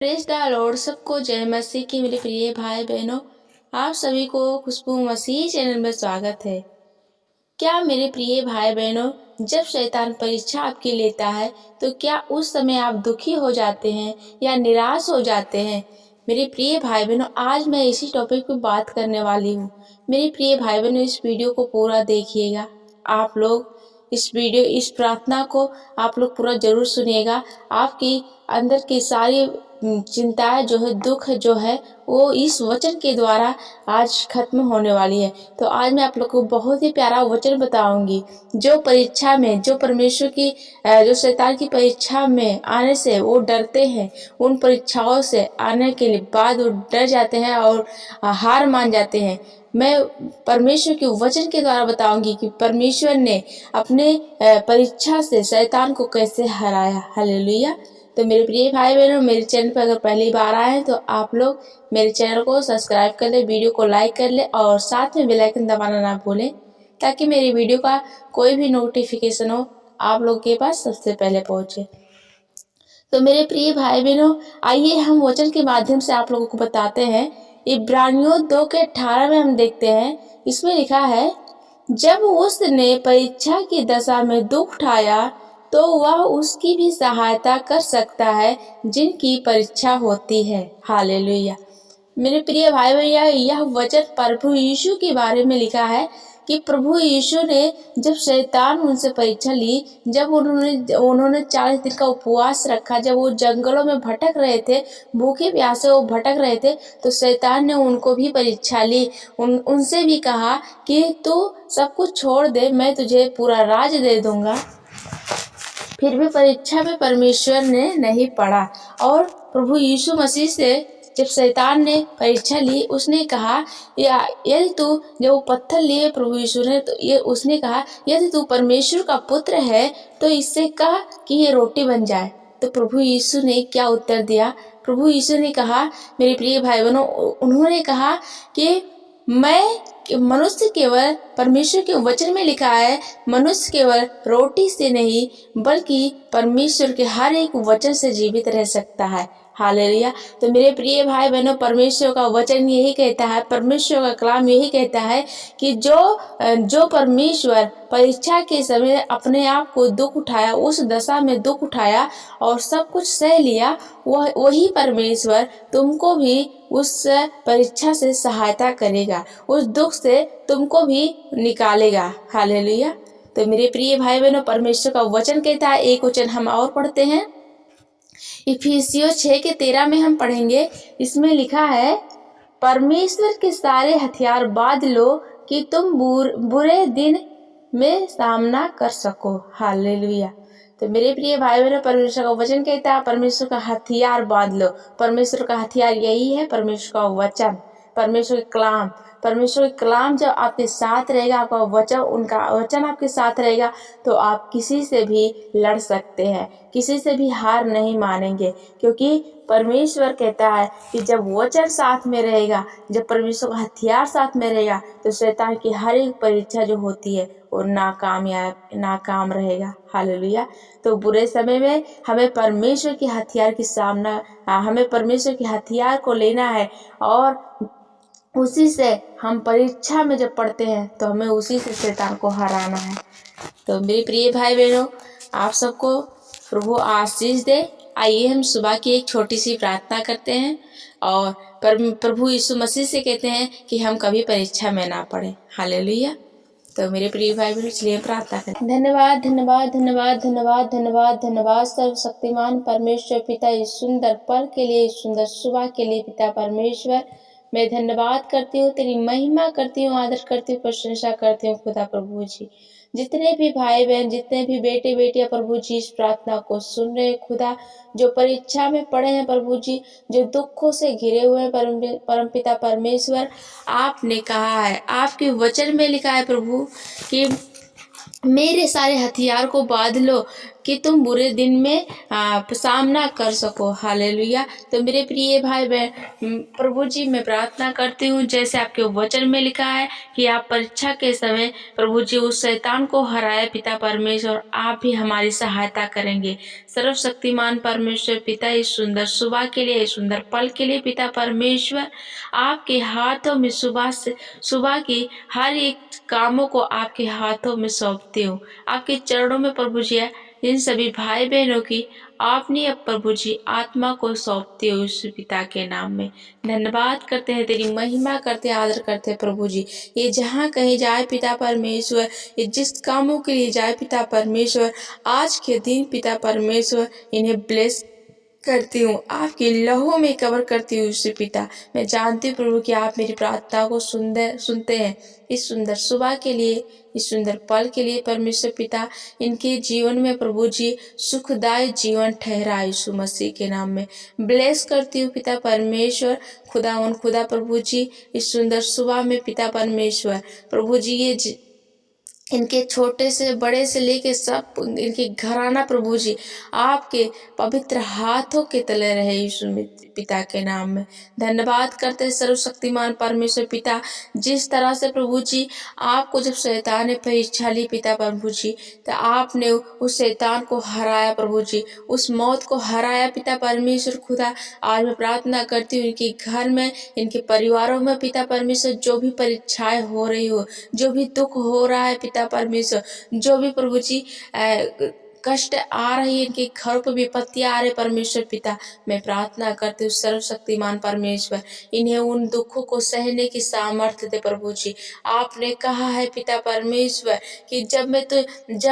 Praise the Lord. सबको जय मसीह की। मेरे प्रिय भाई बहनों, आप सभी को खुशबू मसीह चैनल में स्वागत है। क्या मेरे प्रिय भाई बहनों, जब शैतान परीक्षा आपकी लेता है तो क्या उस समय आप दुखी हो जाते हैं या निराश हो जाते हैं? मेरे प्रिय भाई बहनों, आज मैं इसी टॉपिक पे बात करने वाली हूँ। मेरे प्रिय भाई बहनों, इस वीडियो को पूरा देखिएगा। आप लोग इस प्रार्थना को आप लोग पूरा जरूर सुनिएगा। आपकी अंदर की सारी चिंताएं जो है, दुख जो है, वो इस वचन के द्वारा आज खत्म होने वाली है। तो आज मैं आप लोग को बहुत ही प्यारा वचन बताऊंगी, जो परीक्षा में, जो परमेश्वर की, जो शैतान की परीक्षा में आने से वो डरते हैं, उन परीक्षाओं से आने के बाद वो डर जाते हैं और हार मान जाते हैं। मैं परमेश्वर के वचन के द्वारा बताऊंगी कि परमेश्वर ने अपने परीक्षा से शैतान को कैसे हराया। हालेलुया। तो मेरे प्रिय भाई बहनों, मेरे चैनल पर अगर पहली बार आए हैं तो आप लोग मेरे चैनल को सब्सक्राइब कर ले, वीडियो को लाइक कर ले और साथ में बेल आइकन दबाना ना भूलें, ताकि मेरी वीडियो का कोई भी नोटिफिकेशन हो आप लोग के पास सबसे पहले पहुंचे। तो मेरे प्रिय भाई बहनों, आइए हम वचन के माध्यम से आप लोगों को बताते हैं। इब्रानियों 2:18 में हम देखते हैं, इसमें लिखा है, जब उसने परीक्षा की दशा में दुख उठाया तो वह उसकी भी सहायता कर सकता है जिनकी परीक्षा होती है। हालेलुया। मेरे प्रिय भाई भैया, यह वचन प्रभु यीशु के बारे में लिखा है कि प्रभु यीशु ने जब शैतान उनसे परीक्षा ली, जब उन्होंने 40 दिन का उपवास रखा, जब वो जंगलों में भटक रहे थे, भूखे प्यासे वो भटक रहे थे, तो शैतान ने उनको भी परीक्षा ली। उनसे भी कहा कि तू सब कुछ छोड़ दे, मैं तुझे पूरा राज दे दूंगा। फिर भी परीक्षा में परमेश्वर ने नहीं पढ़ा और प्रभु यीशु मसीह से जब शैतान ने परीक्षा ली, उसने कहा, या यदि तू, जब वो पत्थर लिए प्रभु यीशु ने, तो ये उसने कहा, यदि तू परमेश्वर का पुत्र है तो इससे कह कि ये रोटी बन जाए। तो प्रभु यीशु ने क्या उत्तर दिया? प्रभु यीशु ने कहा, मेरे प्रिय भाई बहनों, उन्होंने कहा कि मनुष्य केवल, परमेश्वर के वचन में लिखा है, मनुष्य केवल रोटी से नहीं बल्कि परमेश्वर के हर एक वचन से जीवित रह सकता है। हालेलुया। तो मेरे प्रिय भाई बहनों, परमेश्वर का वचन यही कहता है, परमेश्वर का कलाम यही कहता है कि जो परमेश्वर परीक्षा के समय अपने आप को दुख उठाया, उस दशा में दुख उठाया और सब कुछ सह लिया, वही परमेश्वर तुमको भी उस परीक्षा से सहायता करेगा, उस दुख से तुमको भी निकालेगा। हालेलुया। तो मेरे प्रिय भाई बहनों, परमेश्वर का वचन कहता है, एक वचन हम और पढ़ते हैं, इफिसियों 6:13 में हम पढ़ेंगे। इसमें लिखा है, परमेश्वर के सारे हथियार बांध लो कि तुम बुरे दिन में सामना कर सको। हालेलुया। तो मेरे प्रिय भाई बहनों, परमेश्वर का वचन कहता है, परमेश्वर का हथियार बांध लो। परमेश्वर का हथियार यही है, परमेश्वर का वचन, परमेश्वर का कलाम। परमेश्वर का कलाम जब आपके साथ रहेगा, आपका वचन, उनका वचन आपके साथ रहेगा, तो आप किसी से भी लड़ सकते हैं, किसी से भी हार नहीं मानेंगे, क्योंकि परमेश्वर कहता है कि जब वचन साथ में रहेगा, जब परमेश्वर का हथियार साथ में रहेगा, तो शैतान की हर एक परीक्षा जो होती है वो नाकाम रहेगा। हालेलुया। तो बुरे समय में हमें परमेश्वर के हथियार की सामना, हमें परमेश्वर के हथियार को लेना है और उसी से हम परीक्षा में जब पढ़ते हैं तो हमें उसी से शैतान को हराना है। तो मेरे प्रिय भाई बहनों, आप सबको प्रभु आशीष दे। आइए हम सुबह की एक छोटी सी प्रार्थना करते हैं और प्रभु यीशु मसीह से कहते हैं कि हम कभी परीक्षा में ना पड़े। हालेलुया। तो मेरे प्रिय भाई बहनों, चलिए प्रार्थना करें। धन्यवाद धन्यवाद धन्यवाद धन्यवाद धन्यवाद धन्यवाद सर्वशक्तिमान परमेश्वर पिता, इस सुंदर पल के लिए, इस सुंदर सुबह के लिए पिता परमेश्वर, मैं धन्यवाद करती हूँ, तेरी महिमा करती हूँ, आदर करती हूँ, प्रशंसा करती हूँ खुदा प्रभु जी। जितने भी भाई बहन, जितने भी बेटे बेटियां प्रभु जी इस प्रार्थना को सुन रहे हैं खुदा, जो परीक्षा में पड़े हैं प्रभु जी, जो दुखों से घिरे हुए हैं परमपिता परमेश्वर, आपने कहा है, आपके वचन में लिखा है प्रभु कि मेरे सारे हथियार को बांध लो कि तुम बुरे दिन में सामना कर सको। हालेलुया। तो मेरे प्रिय भाई बहन, प्रभु जी मैं प्रार्थना करती हूँ जैसे आपके वचन में लिखा है कि आप परीक्षा के समय प्रभु जी उस शैतान को हराए पिता परमेश्वर, आप भी हमारी सहायता करेंगे। सर्वशक्तिमान परमेश्वर पिता, इस सुंदर सुबह के लिए, इस सुंदर पल के लिए पिता परमेश्वर, आपके हाथों में सुबह की हर एक कामों को आपके हाथों में सौंपती हूँ। आपके चरणों में प्रभु जी इन सभी भाई बहनों की आपने अब प्रभु जी आत्मा को सौंपते हो उस पिता के नाम में। धन्यवाद करते हैं, तेरी महिमा करते हैं, आदर करते हैं प्रभु जी। ये जहाँ कहीं जाए पिता परमेश्वर, ये जिस कामों के लिए जाए पिता परमेश्वर, आज के दिन पिता परमेश्वर इन्हें ब्लेस करती हूँ, आपकी लहू में कवर करती हूँ उससे पिता। मैं जानती हूँ प्रभु कि आप मेरी प्रार्थना को सुनते हैं। इस सुंदर सुबह के लिए, इस सुंदर पल के लिए परमेश्वर पिता, इनके जीवन में प्रभु जी सुखदायी जीवन ठहराए यीशु मसीह के नाम में। ब्लेस करती हूँ पिता परमेश्वर, खुदा प्रभु जी, इस सुंदर सुबह में पिता परमेश्वर प्रभु जी, ये इनके छोटे से बड़े से लेके सब इनके घराना प्रभु जी आपके पवित्र हाथों के तले रहे यीशु पिता के नाम में। धन्यवाद करते हैं सर्वशक्तिमान परमेश्वर पिता, जिस तरह से प्रभु जी आपको जब शैतान ने परीक्षा ली पिता प्रभु जी, तो आपने उस शैतान को हराया प्रभु जी, उस मौत को हराया पिता परमेश्वर खुदा। आज मैं प्रार्थना करती हूँ इनके घर में, इनके परिवारों में पिता परमेश्वर, जो भी परीक्षाएं हो रही हो, जो भी दुख हो रहा है पिता परमेश्वर, जो भी प्रभु जी कष्ट आ रही है, इनके घरों पर विपत्तियां आ रही परमेश्वर पिता, मैं प्रार्थना करती हूँ सर्वशक्तिमान परमेश्वर, इन्हें उन दुखों को सहने की सामर्थ्य दे प्रभु जी। आपने कहा है पिता परमेश्वर कि जब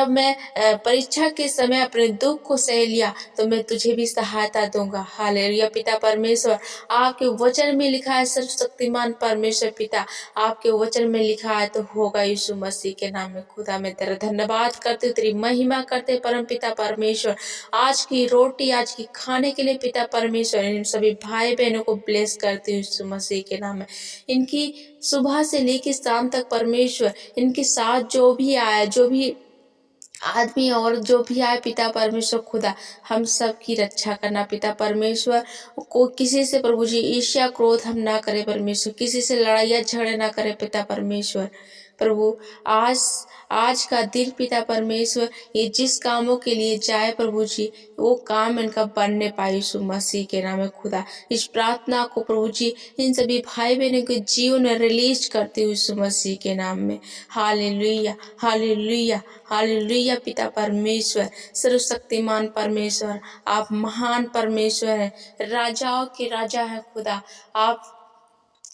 मैं परीक्षा के समय अपने दुख को सह लिया तो मैं तुझे भी सहायता दूंगा। हालेलुया पिता परमेश्वर, आपके वचन में लिखा है सर्वशक्तिमान परमेश्वर पिता, आपके वचन में लिखा है तो होगा यीशु मसीह के नाम में। खुदा मैं तेरा धन्यवाद करते हूँ, तेरी महिमा करते परम पिता परमेश्वर, आज की रोटी, आज की खाने के लिए पिता परमेश्वर, इन सभी भाई बहनों को ब्लेस करती हूँ यीशु मसीह के नाम में। इनकी सुबह से लेकर शाम तक परमेश्वर, इनके साथ जो भी आया, जो भी आदमी और जो भी आए पिता परमेश्वर खुदा, हम सब की रक्षा करना पिता परमेश्वर। को किसी से प्रभु जी ईर्ष्या क्रोध हम ना करें परमेश्वर, किसी से लड़ाइयाँ झगड़े ना करें पिता परमेश्वर। प्रभु आज आज का दिन पिता परमेश्वर, ये जिस कामों के लिए जाए प्रभु जी, वो काम इनका बनने पाए यीशु मसीह के नाम में खुदा। इस प्रार्थना को प्रभु जी इन सभी भाई बहनों के जीवन में रिलीज करते हुए यीशु मसीह के नाम में। हालेलुया हालेलुया हालेलुया पिता परमेश्वर, सर्वशक्तिमान परमेश्वर, आप महान परमेश्वर हैं, राजाओं के राजा हैं खुदा। आप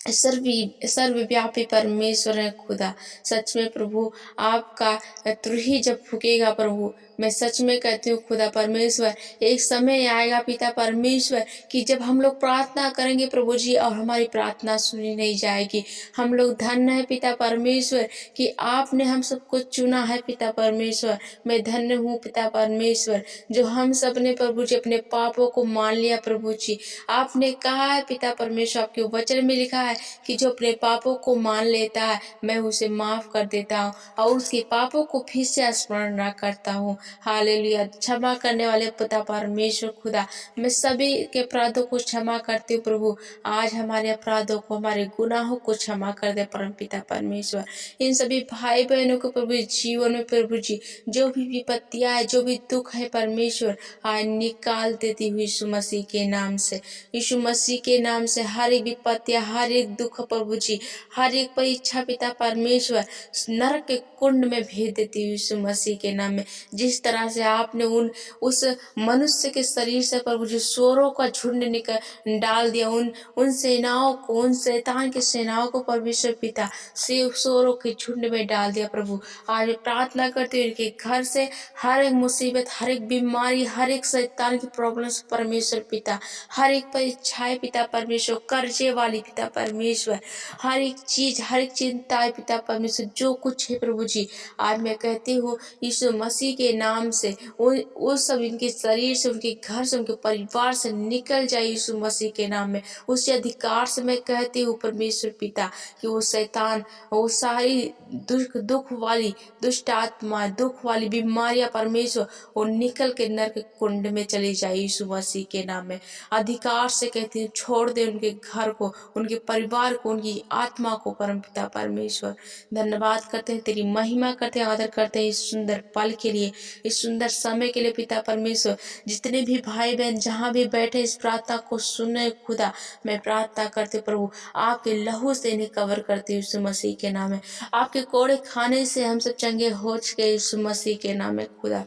सर्वव्यापी परमेश्वर है खुदा। सच में प्रभु, आपका तुरही जब फूकेगा प्रभु, मैं सच में कहती हूँ खुदा परमेश्वर, एक समय आएगा पिता परमेश्वर कि जब हम लोग प्रार्थना करेंगे प्रभु जी और हमारी प्रार्थना सुनी नहीं जाएगी। हम लोग धन्य है पिता परमेश्वर कि आपने हम सबको चुना है पिता परमेश्वर। मैं धन्य हूँ पिता परमेश्वर जो हम सब ने प्रभु जी अपने पापों को मान लिया प्रभु जी। आपने कहा है पिता परमेश्वर, आपके वचन में लिखा है कि जो अपने पापों को मान लेता है मैं उसे माफ कर देता हूँ और उसके पापों को फिर से स्मरण न करता हूँ। हालेलुया। क्षमा करने वाले पिता परमेश्वर खुदा, मैं सभी के अपराधों को क्षमा करती हूँ प्रभु। आज हमारे अपराधों को, हमारे गुनाहों को क्षमा कर दे परम पिता परमेश्वर। इन सभी भाई बहनों को प्रभु जीवन में प्रभु जी जो भी विपत्तियां है, जो भी दुख है परमेश्वर, आज निकाल देती हुई यीशु मसीह के नाम से, यीशु मसीह के नाम से हर एक विपत्तियां, हर एक दुख प्रभु जी, हर एक परीक्षा पिता परमेश्वर नरक के कुंड में भेज देती हुई यीशु मसीह के नाम में। जिस तरह से आपने उस मनुष्य के शरीर से प्रभु जी सोरों का झुंड निकल डाल दिया, उन सेनाओं को, उन शैतान के सेनाओं को परमेश्वर पिता सोरों के झुंड में डाल दिया प्रभु। आज मैं प्रार्थना करती हूँ इनके घर से हर एक मुसीबत, हर एक बीमारी, हर एक शैतान की प्रॉब्लम्स परमेश्वर पिता, हर एक परीक्षाएं पिता परमेश्वर, कर्जे वाली पिता परमेश्वर, हर एक चीज, हर एक चिंताएं पिता परमेश्वर, जो कुछ है प्रभु जी, आज मैं कहती हूँ यीशु मसीह के नाम से वो सब इनके शरीर से, उनके घर से, उनके परिवार से निकल जाए यीशु मसीह के नाम में। उसी अधिकार से मैं कहती हूँ परमेश्वर पिता कि वो शैतान, वो सारी दुख वाली दुष्ट आत्मा, दुख वाली बीमारियां परमेश्वर वो निकल के नरक कुंड में चली जाए यीशु मसीह के नाम में। अधिकार से कहती हूँ छोड़ दे उनके घर को, उनके परिवार को, उनकी आत्मा को परमपिता परमेश्वर। धन्यवाद करते हैं, तेरी महिमा करते हैं, आदर करते हैं इस सुंदर पल के लिए, इस सुंदर समय के लिए पिता परमेश्वर। जितने भी भाई बहन जहाँ भी बैठे इस प्रार्थना को सुने खुदा, मैं प्रार्थना करती हूँ प्रभु आपके लहू से इन्हें कवर करती हूँ यीशु मसीह के नाम में। आपके कोड़े खाने से हम सब चंगे हो चुके यीशु मसीह के नाम में खुदा।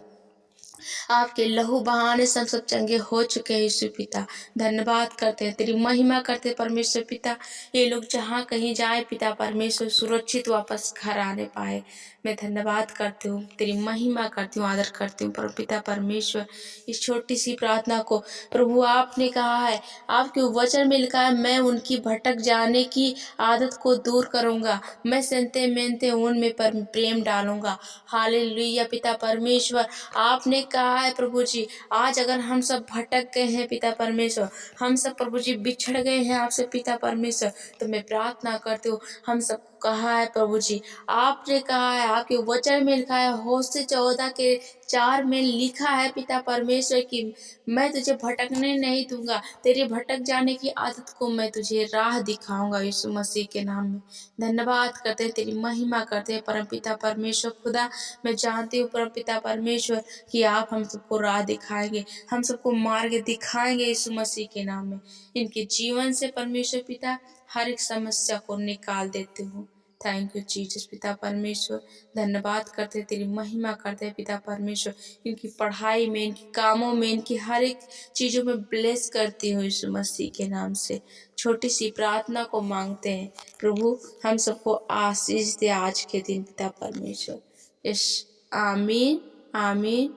आपके लहू बहाने से हम सब चंगे हो चुके हैं यीशु पिता। धन्यवाद करते हैं, तेरी महिमा करते हैं परमेश्वर पिता। ये लोग जहाँ कहीं जाए पिता परमेश्वर सुरक्षित वापस घर आने पाए। मैं धन्यवाद करती हूँ, तेरी महिमा करती हूँ, आदर करती हूँ पिता परमेश्वर। इस छोटी सी प्रार्थना को प्रभु आपने कहा है, आपके वचन में लिखा है, मैं उनकी भटक जाने की आदत को दूर करूँगा, मैं सेंते मेनते उनमें प्रेम डालूंगा। हालेलुया पिता परमेश्वर। आपने कहा है प्रभु जी, आज अगर हम सब भटक गए हैं पिता परमेश्वर, हम सब प्रभु जी बिछड़ गए हैं आपसे पिता परमेश्वर, तो मैं प्रार्थना करती हूँ, हम सब कहा है प्रभु जी, आपने कहा है, आपके वचन में लिखा है, होशे 14:4 में लिखा है पिता परमेश्वर कि मैं तुझे भटकने नहीं दूंगा, तेरे भटक जाने की आदत को मैं तुझे राह दिखाऊंगा यीशु मसीह के नाम में। धन्यवाद करते हैं, तेरी महिमा करते हैं परमपिता परमेश्वर खुदा। मैं जानती हूँ परमपिता परमेश्वर कि आप हम सबको राह दिखाएंगे, हम सबको मार्ग दिखाएंगे यीशु मसीह के नाम में। इनके जीवन से परमेश्वर पिता हर एक समस्या को निकाल देते हो। थैंक यू जीसस पिता परमेश्वर। धन्यवाद करते तेरी महिमा करते पिता परमेश्वर। इनकी पढ़ाई में, इनकी कामों में, इनकी हर एक चीज़ों में ब्लेस करती हूँ यीशु मसीह के नाम से। छोटी सी प्रार्थना को मांगते हैं प्रभु, हम सबको आशीष दे आज के दिन पिता परमेश्वर। यस, आमीन आमीन।